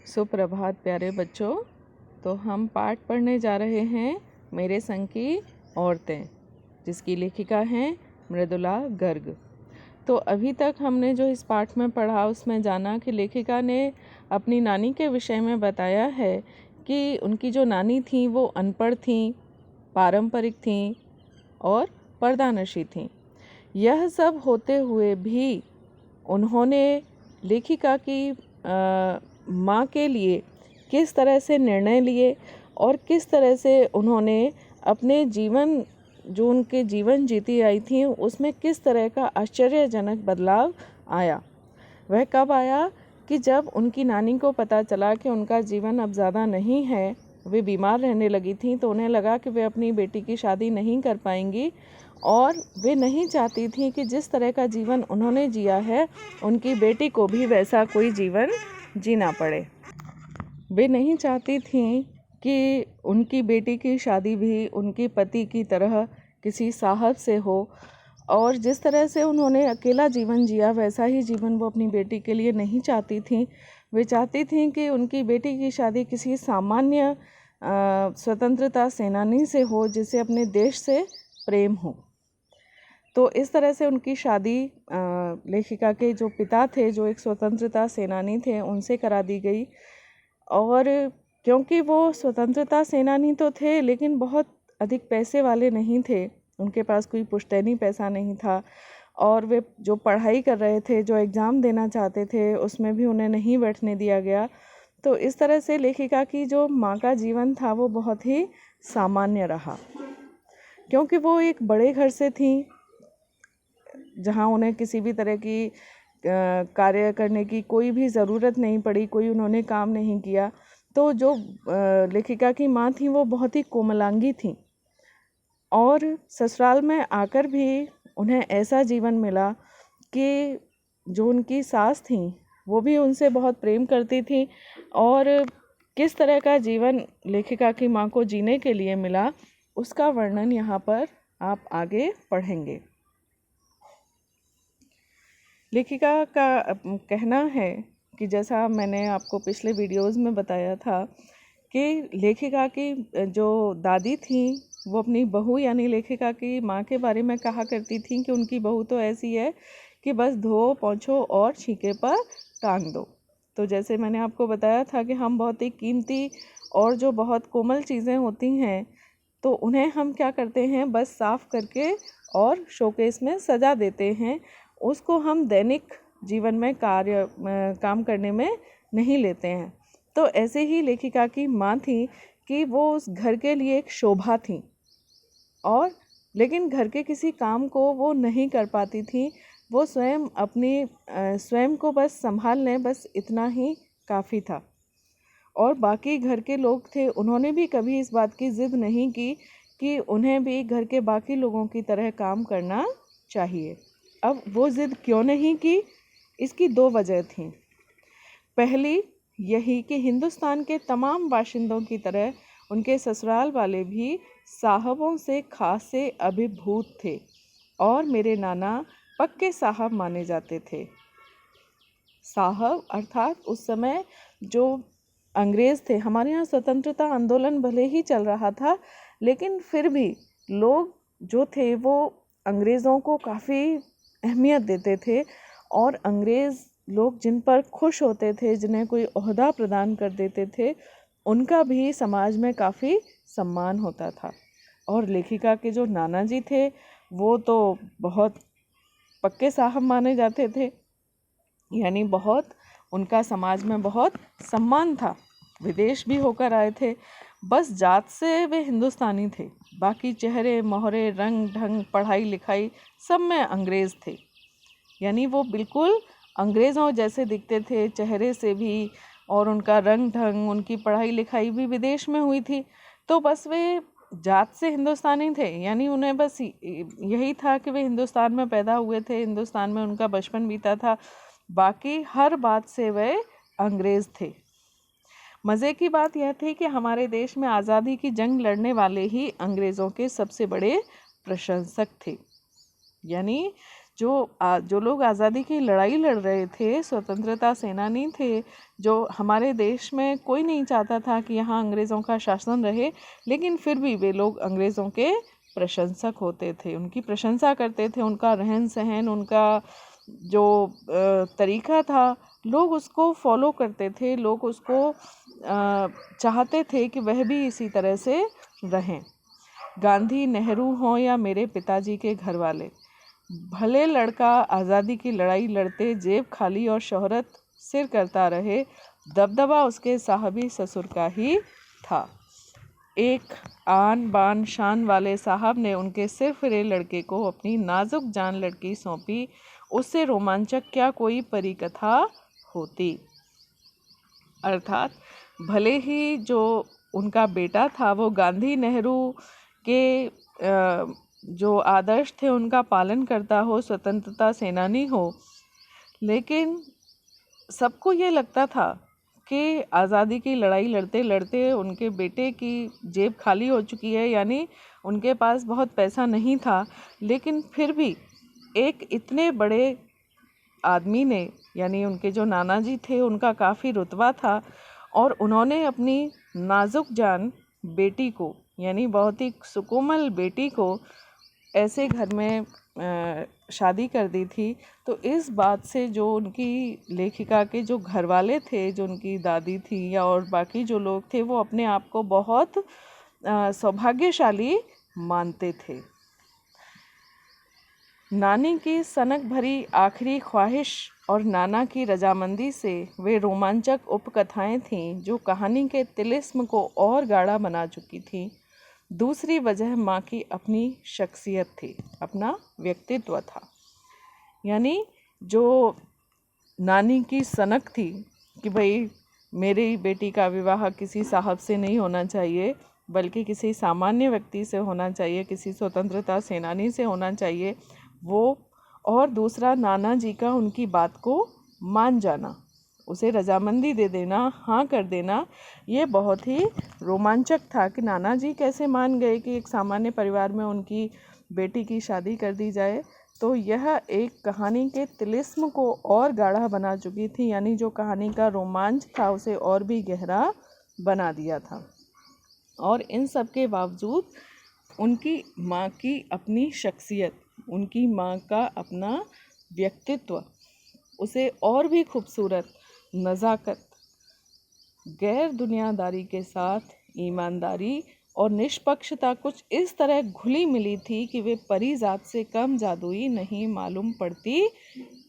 सुप्रभात प्यारे बच्चों। तो हम पाठ पढ़ने जा रहे हैं मेरे संग की औरतें, जिसकी लेखिका हैं मृदुला गर्ग। तो अभी तक हमने जो इस पाठ में पढ़ा उसमें जाना कि लेखिका ने अपनी नानी के विषय में बताया है कि उनकी जो नानी थी वो अनपढ़ थीं, पारंपरिक थीं और पर्दानशी थीं। यह सब होते हुए भी उन्होंने लेखिका की माँ के लिए किस तरह से निर्णय लिए और किस तरह से उन्होंने अपने जीवन, जो उनके जीवन जीती आई थी, उसमें किस तरह का आश्चर्यजनक बदलाव आया। वह कब आया कि जब उनकी नानी को पता चला कि उनका जीवन अब ज़्यादा नहीं है, वे बीमार रहने लगी थी, तो उन्हें लगा कि वे अपनी बेटी की शादी नहीं कर पाएंगी और वे नहीं चाहती थी कि जिस तरह का जीवन उन्होंने जिया है उनकी बेटी को भी वैसा कोई जीवन जीना पड़े। वे नहीं चाहती थी कि उनकी बेटी की शादी भी उनके पति की तरह किसी साहब से हो और जिस तरह से उन्होंने अकेला जीवन जिया वैसा ही जीवन वो अपनी बेटी के लिए नहीं चाहती थी। वे चाहती थी कि उनकी बेटी की शादी किसी सामान्य स्वतंत्रता सेनानी से हो जिसे अपने देश से प्रेम हो। तो इस तरह से उनकी शादी लेखिका के जो पिता थे, जो एक स्वतंत्रता सेनानी थे, उनसे करा दी गई। और क्योंकि वो स्वतंत्रता सेनानी तो थे लेकिन बहुत अधिक पैसे वाले नहीं थे, उनके पास कोई पुश्तैनी पैसा नहीं था और वे जो पढ़ाई कर रहे थे, जो एग्ज़ाम देना चाहते थे, उसमें भी उन्हें नहीं बैठने दिया गया। तो इस तरह से लेखिका की जो माँ का जीवन था वो बहुत ही सामान्य रहा, क्योंकि वो एक बड़े घर से थी जहाँ उन्हें किसी भी तरह की कार्य करने की कोई भी ज़रूरत नहीं पड़ी, कोई उन्होंने काम नहीं किया। तो जो लेखिका की माँ थी वो बहुत ही कोमलांगी थी और ससुराल में आकर भी उन्हें ऐसा जीवन मिला कि जो उनकी सास थी वो भी उनसे बहुत प्रेम करती थी और किस तरह का जीवन लेखिका की माँ को जीने के लिए मिला उसका वर्णन यहाँ पर आप आगे पढ़ेंगे। लेखिका का कहना है कि जैसा मैंने आपको पिछले वीडियोस में बताया था कि लेखिका की जो दादी थी वो अपनी बहू यानी लेखिका की माँ के बारे में कहा करती थी कि उनकी बहू तो ऐसी है कि बस धो पोंछो और छींके पर टांग दो। तो जैसे मैंने आपको बताया था कि हम बहुत ही कीमती और जो बहुत कोमल चीज़ें होती हैं तो उन्हें हम क्या करते हैं, बस साफ़ करके और शोकेस में सजा देते हैं, उसको हम दैनिक जीवन में काम करने में नहीं लेते हैं। तो ऐसे ही लेखिका की माँ थी कि वो उस घर के लिए एक शोभा थी और लेकिन घर के किसी काम को वो नहीं कर पाती थी। वो स्वयं को बस संभाल लें, बस इतना ही काफ़ी था। और बाकी घर के लोग थे, उन्होंने भी कभी इस बात की ज़िद नहीं की कि उन्हें भी घर के बाकी लोगों की तरह काम करना चाहिए। अब वो ज़िद क्यों नहीं की, इसकी दो वजह थीं। पहली यही कि हिंदुस्तान के तमाम बाशिंदों की तरह उनके ससुराल वाले भी साहबों से खासे अभिभूत थे और मेरे नाना पक्के साहब माने जाते थे। साहब अर्थात उस समय जो अंग्रेज़ थे, हमारे यहाँ स्वतंत्रता आंदोलन भले ही चल रहा था लेकिन फिर भी लोग जो थे वो अंग्रेज़ों को काफ़ी अहमियत देते थे और अंग्रेज़ लोग जिन पर खुश होते थे, जिन्हें कोई ओहदा प्रदान कर देते थे, उनका भी समाज में काफ़ी सम्मान होता था। और लेखिका के जो नाना जी थे वो तो बहुत पक्के साहब माने जाते थे, यानी बहुत उनका समाज में बहुत सम्मान था। विदेश भी होकर आए थे, बस जात से वे हिंदुस्तानी थे, बाकी चेहरे मोहरे रंग ढंग पढ़ाई लिखाई सब में अंग्रेज़ थे। यानी वो बिल्कुल अंग्रेज़ों जैसे दिखते थे चेहरे से भी और उनका रंग ढंग, उनकी पढ़ाई लिखाई भी विदेश में हुई थी। तो बस वे जात से हिंदुस्तानी थे, यानी उन्हें बस यही था कि वे हिंदुस्तान में पैदा हुए थे, हिंदुस्तान में उनका बचपन बीता था, बाकी हर बात से वे अंग्रेज़ थे। मज़े की बात यह थी कि हमारे देश में आज़ादी की जंग लड़ने वाले ही अंग्रेज़ों के सबसे बड़े प्रशंसक थे। यानी जो लोग आज़ादी की लड़ाई लड़ रहे थे, स्वतंत्रता सेनानी थे, जो हमारे देश में कोई नहीं चाहता था कि यहाँ अंग्रेज़ों का शासन रहे, लेकिन फिर भी वे लोग अंग्रेज़ों के प्रशंसक होते थे, उनकी प्रशंसा करते थे। उनका रहन सहन, उनका जो तरीका था, लोग उसको फॉलो करते थे, लोग उसको चाहते थे कि वह भी इसी तरह से रहें। गांधी, नेहरू हों या मेरे पिताजी के घर वाले, भले लड़का आज़ादी की लड़ाई लड़ते जेब खाली और शोहरत सिर करता रहे, दबदबा उसके साहबी ससुर का ही था। एक आन बान शान वाले साहब ने उनके सिर फिरे लड़के को अपनी नाजुक जान लड़की सौंपी। उससे रोमांचक क्या कोई परिकथा होती। अर्थात भले ही जो उनका बेटा था वो गांधी नेहरू के जो आदर्श थे उनका पालन करता हो, स्वतंत्रता सेनानी हो, लेकिन सबको ये लगता था कि आज़ादी की लड़ाई लड़ते लड़ते उनके बेटे की जेब खाली हो चुकी है, यानी उनके पास बहुत पैसा नहीं था। लेकिन फिर भी एक इतने बड़े आदमी ने, यानी उनके जो नाना जी थे, उनका काफ़ी रुतबा था और उन्होंने अपनी नाजुक जान बेटी को, यानी बहुत ही सुकोमल बेटी को ऐसे घर में शादी कर दी थी। तो इस बात से जो उनकी लेखिका के जो घर वाले थे, जो उनकी दादी थी या और बाकी जो लोग थे, वो अपने आप को बहुत सौभाग्यशाली मानते थे। नानी की सनक भरी आखिरी ख्वाहिश और नाना की रजामंदी से वे रोमांचक उपकथाएं थीं जो कहानी के तिलिस्म को और गाढ़ा बना चुकी थीं। दूसरी वजह माँ की अपनी शख्सियत थी, अपना व्यक्तित्व था। यानी जो नानी की सनक थी कि भाई मेरी बेटी का विवाह किसी साहब से नहीं होना चाहिए, बल्कि किसी सामान्य व्यक्ति से होना चाहिए, किसी स्वतंत्रता सेनानी से होना चाहिए, वो, और दूसरा नाना जी का उनकी बात को मान जाना, उसे रजामंदी दे देना, हाँ कर देना, ये बहुत ही रोमांचक था कि नाना जी कैसे मान गए कि एक सामान्य परिवार में उनकी बेटी की शादी कर दी जाए। तो यह एक कहानी के तिलिस्म को और गाढ़ा बना चुकी थी, यानी जो कहानी का रोमांच था उसे और भी गहरा बना दिया था। और इन सब के बावजूद उनकी माँ की अपनी शख्सियत, उनकी माँ का अपना व्यक्तित्व उसे और भी खूबसूरत, नज़ाकत, गैर दुनियादारी के साथ ईमानदारी और निष्पक्षता कुछ इस तरह घुली मिली थी कि वे परी जात से कम जादुई नहीं मालूम पड़ती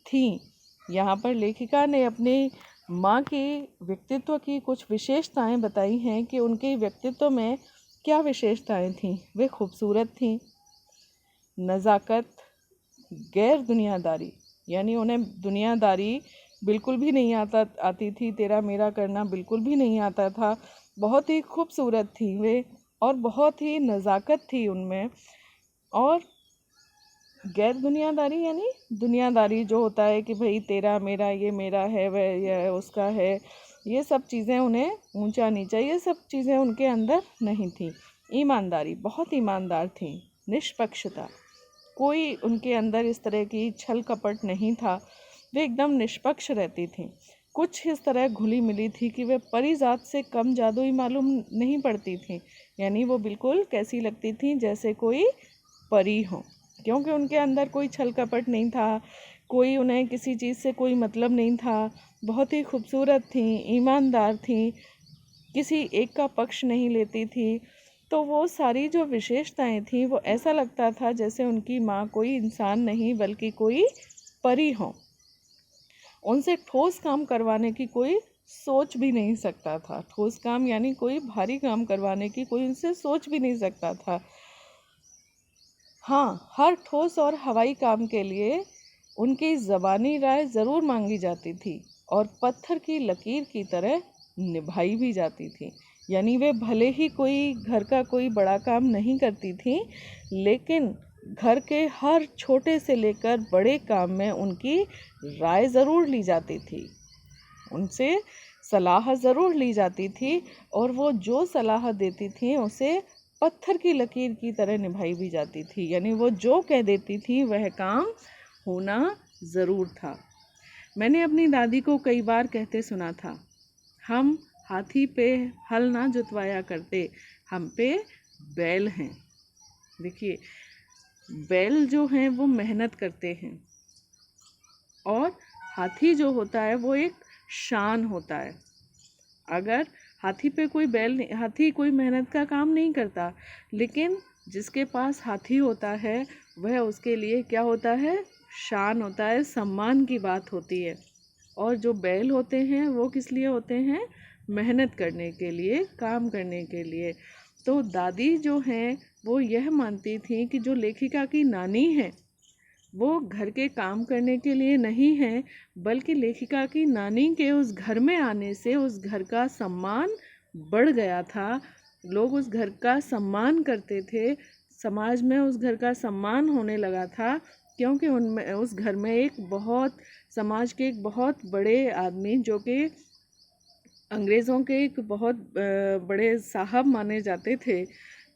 थीं। यहाँ पर लेखिका ने अपनी माँ की व्यक्तित्व की कुछ विशेषताएं बताई हैं कि उनके व्यक्तित्व में क्या विशेषताएं थीं। वे खूबसूरत थीं, नज़ाकत, गैर दुनियादारी, यानी उन्हें दुनियादारी बिल्कुल भी नहीं आती थी, तेरा मेरा करना बिल्कुल भी नहीं आता था। बहुत ही खूबसूरत थी वे और बहुत ही नज़ाकत थी उनमें। और गैर दुनियादारी यानी दुनियादारी जो होता है कि भाई तेरा मेरा, ये मेरा है, वह यह उसका है, ये सब चीज़ें उन्हें ऊंचा नीचा, ये सब चीज़ें उनके अंदर नहीं थी। ईमानदारी, बहुत ईमानदार थी। निष्पक्षता, कोई उनके अंदर इस तरह की छल कपट नहीं था, वे एकदम निष्पक्ष रहती थीं। कुछ इस तरह घुली मिली थी कि वे परी जात से कम जादुई मालूम नहीं पड़ती थीं, यानी वो बिल्कुल कैसी लगती थीं जैसे कोई परी हो, क्योंकि उनके अंदर कोई छल कपट नहीं था, कोई उन्हें किसी चीज़ से कोई मतलब नहीं था। बहुत ही खूबसूरत थीं, ईमानदार थीं, किसी एक का पक्ष नहीं लेती थी। तो वो सारी जो विशेषताएं थीं, वो ऐसा लगता था जैसे उनकी माँ कोई इंसान नहीं बल्कि कोई परी हो। उनसे ठोस काम करवाने की कोई सोच भी नहीं सकता था। ठोस काम यानी कोई भारी काम करवाने की कोई उनसे सोच भी नहीं सकता था। हाँ, हर ठोस और हवाई काम के लिए उनकी ज़बानी राय ज़रूर मांगी जाती थी और पत्थर की लकीर की तरह निभाई भी जाती थी। यानी वे भले ही कोई घर का कोई बड़ा काम नहीं करती थी, लेकिन घर के हर छोटे से लेकर बड़े काम में उनकी राय ज़रूर ली जाती थी, उनसे सलाह ज़रूर ली जाती थी और वो जो सलाह देती थी उसे पत्थर की लकीर की तरह निभाई भी जाती थी। यानी वो जो कह देती थी वह काम होना ज़रूर था। मैंने अपनी दादी को कई बार कहते सुना था, हम हाथी पे हल ना जुतवाया करते, हम पे बैल हैं। देखिए, बैल जो हैं वो मेहनत करते हैं और हाथी जो होता है वो एक शान होता है। अगर हाथी पे कोई हाथी कोई मेहनत का काम नहीं करता, लेकिन जिसके पास हाथी होता है वह उसके लिए क्या होता है, शान होता है, सम्मान की बात होती है। और जो बैल होते हैं वो किस लिए होते हैं, मेहनत करने के लिए, काम करने के लिए। तो दादी जो हैं वो यह मानती थी कि जो लेखिका की नानी है वो घर के काम करने के लिए नहीं है, बल्कि लेखिका की नानी के उस घर में आने से उस घर का सम्मान बढ़ गया था। लोग उस घर का सम्मान करते थे, समाज में उस घर का सम्मान होने लगा था, क्योंकि उनमें उस घर में एक बहुत समाज के एक बहुत बड़े आदमी, जो कि अंग्रेज़ों के एक बहुत बड़े साहब माने जाते थे,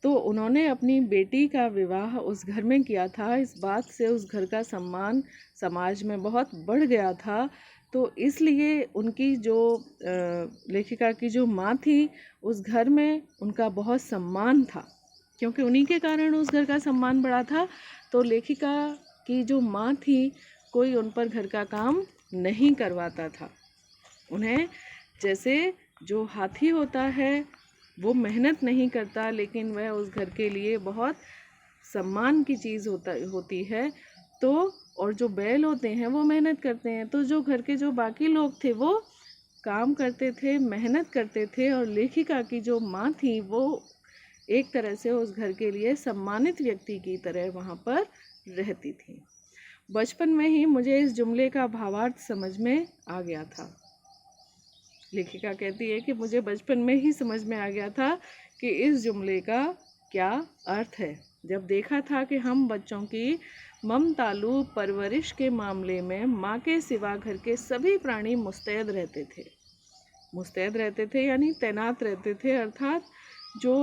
तो उन्होंने अपनी बेटी का विवाह उस घर में किया था। इस बात से उस घर का सम्मान समाज में बहुत बढ़ गया था। तो इसलिए उनकी जो लेखिका की जो माँ थी, उस घर में उनका बहुत सम्मान था, क्योंकि उन्हीं के कारण उस घर का सम्मान बढ़ा था। तो लेखिका की जो माँ थी, कोई उन पर घर का काम नहीं करवाता था। उन्हें, जैसे जो हाथी होता है वो मेहनत नहीं करता, लेकिन वह उस घर के लिए बहुत सम्मान की चीज़ होती है। तो और जो बैल होते हैं वो मेहनत करते हैं। तो जो घर के जो बाकी लोग थे वो काम करते थे, मेहनत करते थे, और लेखिका की जो माँ थी वो एक तरह से उस घर के लिए सम्मानित व्यक्ति की तरह वहाँ पर रहती थी। बचपन में ही मुझे इस जुमले का भावार्थ समझ में आ गया था। लेखिका कहती है कि मुझे बचपन में ही समझ में आ गया था कि इस जुमले का क्या अर्थ है, जब देखा था कि हम बच्चों की ममतालू परवरिश के मामले में माँ के सिवा घर के सभी प्राणी मुस्तैद रहते थे, यानी तैनात रहते थे। अर्थात जो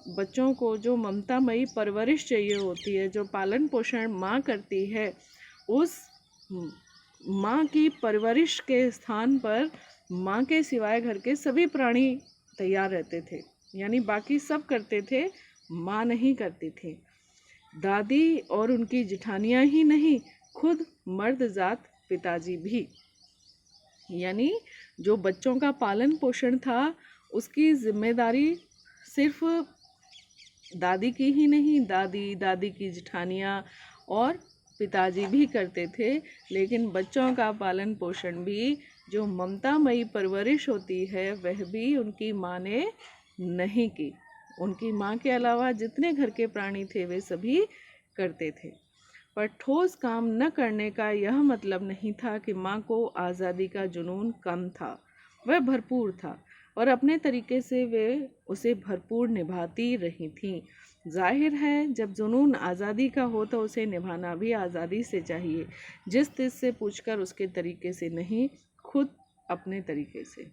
बच्चों को जो ममतामयी परवरिश चाहिए होती है, जो पालन पोषण माँ करती है, उस माँ की परवरिश के स्थान पर माँ के सिवाय घर के सभी प्राणी तैयार रहते थे, यानी बाकी सब करते थे, माँ नहीं करती थी। दादी और उनकी जिठानियाँ ही नहीं, खुद मर्द जात पिताजी भी, यानी जो बच्चों का पालन पोषण था उसकी जिम्मेदारी सिर्फ दादी की ही नहीं, दादी की जिठानियाँ और पिताजी भी करते थे, लेकिन बच्चों का पालन पोषण भी, जो ममतामयी परवरिश होती है, वह भी उनकी माँ ने नहीं की। उनकी माँ के अलावा जितने घर के प्राणी थे वे सभी करते थे। पर ठोस काम न करने का यह मतलब नहीं था कि माँ को आज़ादी का जुनून कम था। वह भरपूर था और अपने तरीके से वे उसे भरपूर निभाती रही थीं। जाहिर है, जब जुनून आज़ादी का हो तो उसे निभाना भी आज़ादी से चाहिए, जिस तिस से पूछकर उसके तरीके से नहीं, खुद अपने तरीके से।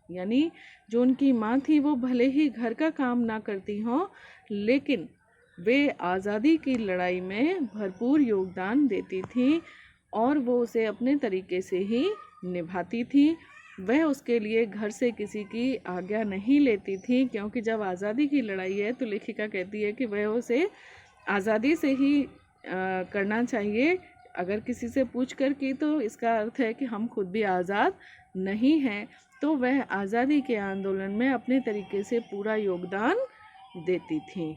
यानी जो उनकी माँ थी वो भले ही घर का काम ना करती हों, लेकिन वे आज़ादी की लड़ाई में भरपूर योगदान देती थी और वो उसे अपने तरीके से ही निभाती थी। वह उसके लिए घर से किसी की आज्ञा नहीं लेती थी, क्योंकि जब आज़ादी की लड़ाई है तो लेखिका कहती है कि वह उसे आज़ादी से ही करना चाहिए। अगर किसी से पूछ कर की तो इसका अर्थ है कि हम खुद भी आज़ाद नहीं हैं। तो वह आज़ादी के आंदोलन में अपने तरीके से पूरा योगदान देती थी।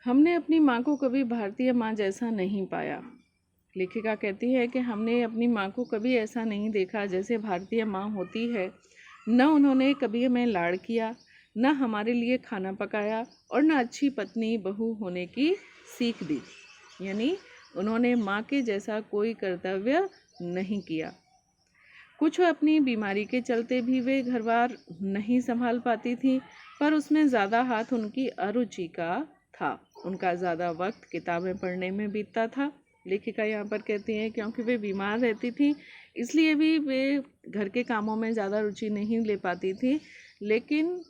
हमने अपनी माँ को कभी भारतीय माँ जैसा नहीं पाया। लेखिका कहती है कि हमने अपनी माँ को कभी ऐसा नहीं देखा जैसे भारतीय माँ होती है। न उन्होंने कभी हमें लाड़ किया, न हमारे लिए खाना पकाया और न अच्छी पत्नी बहू होने की सीख दी। यानी उन्होंने माँ के जैसा कोई कर्तव्य नहीं किया। कुछ अपनी बीमारी के चलते भी वे घर बार नहीं संभाल पाती थी, पर उसमें ज़्यादा हाथ उनकी अरुचि का था। उनका ज़्यादा वक्त किताबें पढ़ने में बीतता था। लेखिका यहाँ पर कहती हैं क्योंकि वे बीमार रहती थी, इसलिए भी वे घर के कामों में ज़्यादा रुचि नहीं ले पाती थी। लेकिन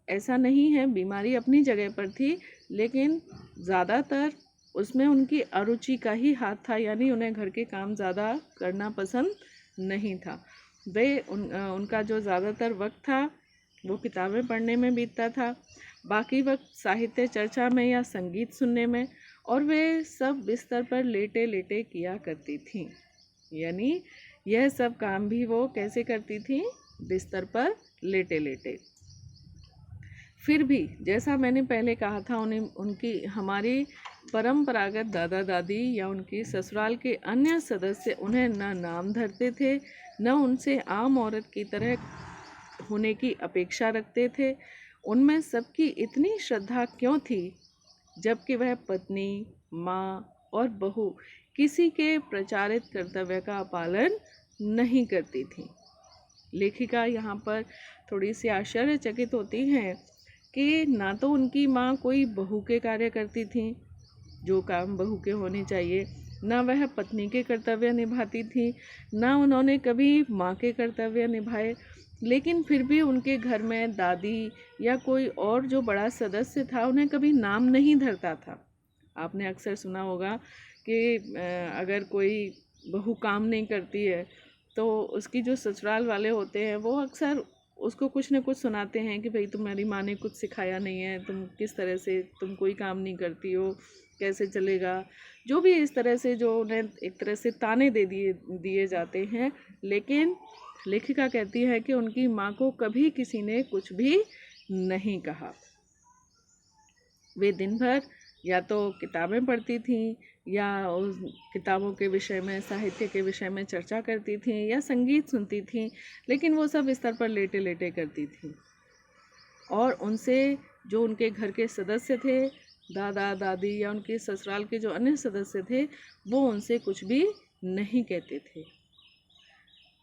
ऐसा नहीं है, बीमारी अपनी जगह पर थी, लेकिन ज़्यादातर उसमें उनकी अरुचि का ही हाथ था, यानी उन्हें घर के काम ज़्यादा करना पसंद नहीं था। उनका जो ज़्यादातर वक्त था वो किताबें पढ़ने में बीतता था, बाकी वक्त साहित्य चर्चा में या संगीत सुनने में, और वे सब बिस्तर पर लेटे लेटे किया करती थीं। यानी यह सब काम भी वो कैसे करती थीं? बिस्तर पर लेटे लेटे। फिर भी जैसा मैंने पहले कहा था, उनकी हमारी परंपरागत दादा दादी या उनकी ससुराल के अन्य सदस्य उन्हें न नाम धरते थे, न उनसे आम औरत की तरह होने की अपेक्षा रखते थे। उनमें सबकी इतनी श्रद्धा क्यों थी, जबकि वह पत्नी, माँ और बहू किसी के प्रचारित कर्तव्य का पालन नहीं करती थी। लेखिका यहाँ पर थोड़ी सी आश्चर्यचकित होती हैं कि ना तो उनकी माँ कोई बहू के कार्य करती थी, जो काम बहू के होने चाहिए, ना वह पत्नी के कर्तव्य निभाती थी, ना उन्होंने कभी माँ के कर्तव्य निभाए, लेकिन फिर भी उनके घर में दादी या कोई और जो बड़ा सदस्य था उन्हें कभी नाम नहीं धरता था। आपने अक्सर सुना होगा कि अगर कोई बहू काम नहीं करती है तो उसकी जो ससुराल वाले होते हैं वो अक्सर उसको कुछ न कुछ सुनाते हैं कि भाई तुम्हारी माँ ने कुछ सिखाया नहीं है, तुम किस तरह से, तुम कोई काम नहीं करती हो, कैसे चलेगा, जो भी इस तरह से जो उन्हें एक तरह से ताने दे दिए जाते हैं। लेकिन लेखिका कहती है कि उनकी माँ को कभी किसी ने कुछ भी नहीं कहा। वे दिन भर या तो किताबें पढ़ती थीं या उस किताबों के विषय में, साहित्य के विषय में चर्चा करती थीं या संगीत सुनती थीं, लेकिन वो सब बिस्तर पर लेटे लेटे करती थीं। और उनसे जो उनके घर के सदस्य थे, दादा दादी या उनके ससुराल के जो अन्य सदस्य थे, वो उनसे कुछ भी नहीं कहते थे।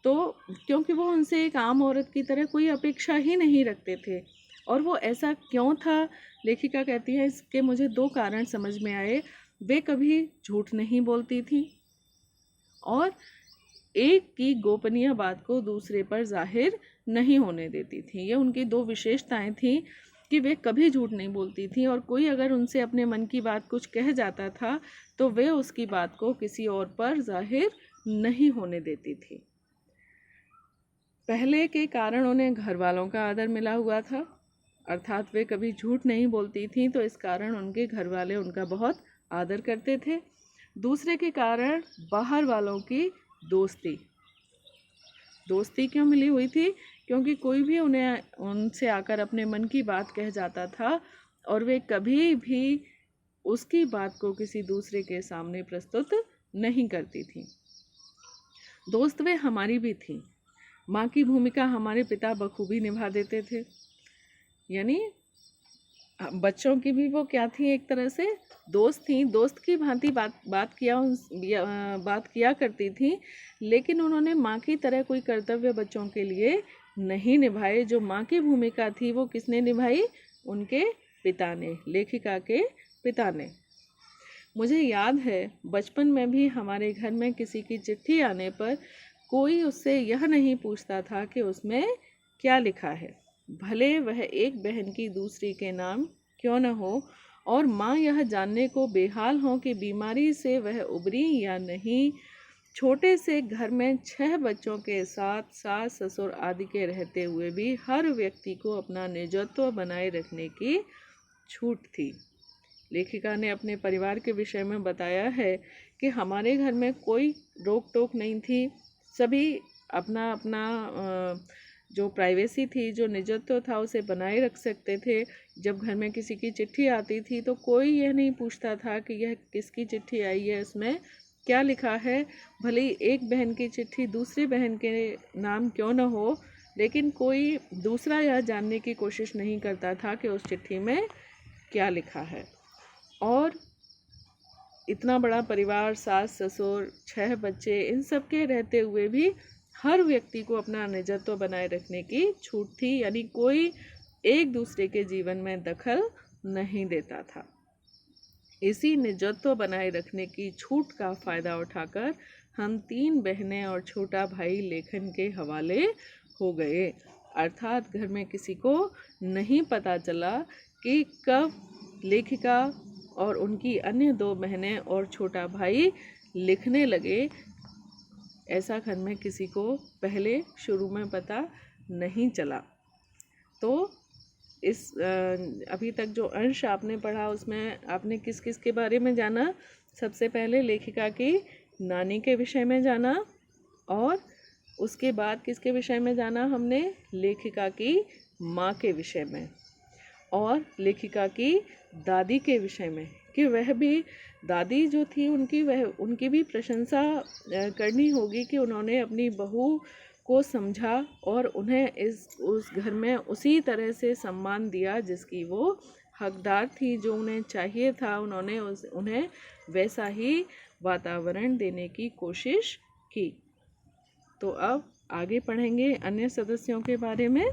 तो क्योंकि वो उनसे एक आम औरत की तरह कोई अपेक्षा ही नहीं रखते थे। और वो ऐसा क्यों था? लेखिका कहती है इसके मुझे 2 कारण समझ में आए। वे कभी झूठ नहीं बोलती थी और एक की गोपनीय बात को दूसरे पर जाहिर नहीं होने देती थी। ये उनकी 2 विशेषताएं थी कि वे कभी झूठ नहीं बोलती थी, और कोई अगर उनसे अपने मन की बात कुछ कह जाता था तो वे उसकी बात को किसी और पर जाहिर नहीं होने देती थी। पहले के कारण उन्हें घर वालों का आदर मिला हुआ था, अर्थात वे कभी झूठ नहीं बोलती थीं, तो इस कारण उनके घर वाले उनका बहुत आदर करते थे। दूसरे के कारण बाहर वालों की दोस्ती क्यों मिली हुई थी? क्योंकि कोई भी उनसे आकर अपने मन की बात कह जाता था और वे कभी भी उसकी बात को किसी दूसरे के सामने प्रस्तुत नहीं करती थी। दोस्त वे हमारी भी थी। माँ की भूमिका हमारे पिता बखूबी निभा देते थे। यानी बच्चों की भी वो क्या थी, एक तरह से दोस्त थी, दोस्त की भांति बात किया करती थी, लेकिन उन्होंने माँ की तरह कोई कर्तव्य बच्चों के लिए नहीं निभाए। जो माँ की भूमिका थी वो किसने निभाई? उनके पिता ने, लेखिका के पिता ने। मुझे याद है बचपन में भी हमारे घर में किसी की चिट्ठी आने पर कोई उससे यह नहीं पूछता था कि उसमें क्या लिखा है, भले वह एक बहन की दूसरी के नाम क्यों न हो, और माँ यह जानने को बेहाल हो कि बीमारी से वह उबरी या नहीं। छोटे से घर में 6 बच्चों के साथ सास ससुर आदि के रहते हुए भी हर व्यक्ति को अपना निजत्व बनाए रखने की छूट थी। लेखिका ने अपने परिवार के विषय में बताया है कि हमारे घर में कोई रोक टोक नहीं थी, सभी अपना अपना जो प्राइवेसी थी, जो निजत्व था, उसे बनाए रख सकते थे। जब घर में किसी की चिट्ठी आती थी तो कोई यह नहीं पूछता था कि यह किसकी चिट्ठी आई है, इसमें क्या लिखा है। भले ही एक बहन की चिट्ठी दूसरी बहन के नाम क्यों न हो, लेकिन कोई दूसरा यह जानने की कोशिश नहीं करता था कि उस चिट्ठी में क्या लिखा है। और इतना बड़ा परिवार, सास ससुर, 6 बच्चे, इन सब के रहते हुए भी हर व्यक्ति को अपना निजत्व बनाए रखने की छूट थी। यानी कोई एक दूसरे के जीवन में दखल नहीं देता था। इसी निजत्व बनाए रखने की छूट का फ़ायदा उठाकर हम 3 बहनें और छोटा भाई लेखन के हवाले हो गए। अर्थात घर में किसी को नहीं पता चला कि कब लेखिका और उनकी अन्य 2 बहनें और छोटा भाई लिखने लगे। ऐसा घर में किसी को पहले शुरू में पता नहीं चला। तो इस अभी तक जो अंश आपने पढ़ा उसमें आपने किस किस के बारे में जाना? सबसे पहले लेखिका की नानी के विषय में जाना, और उसके बाद किसके विषय में जाना हमने? लेखिका की माँ के विषय में, और लेखिका की दादी के विषय में, कि वह भी दादी जो थी उनकी भी प्रशंसा करनी होगी कि उन्होंने अपनी बहू को समझा और उन्हें उस घर में उसी तरह से सम्मान दिया जिसकी वो हकदार थी, जो उन्हें चाहिए था। उन्होंने उन्हें वैसा ही वातावरण देने की कोशिश की। तो अब आगे पढ़ेंगे अन्य सदस्यों के बारे में।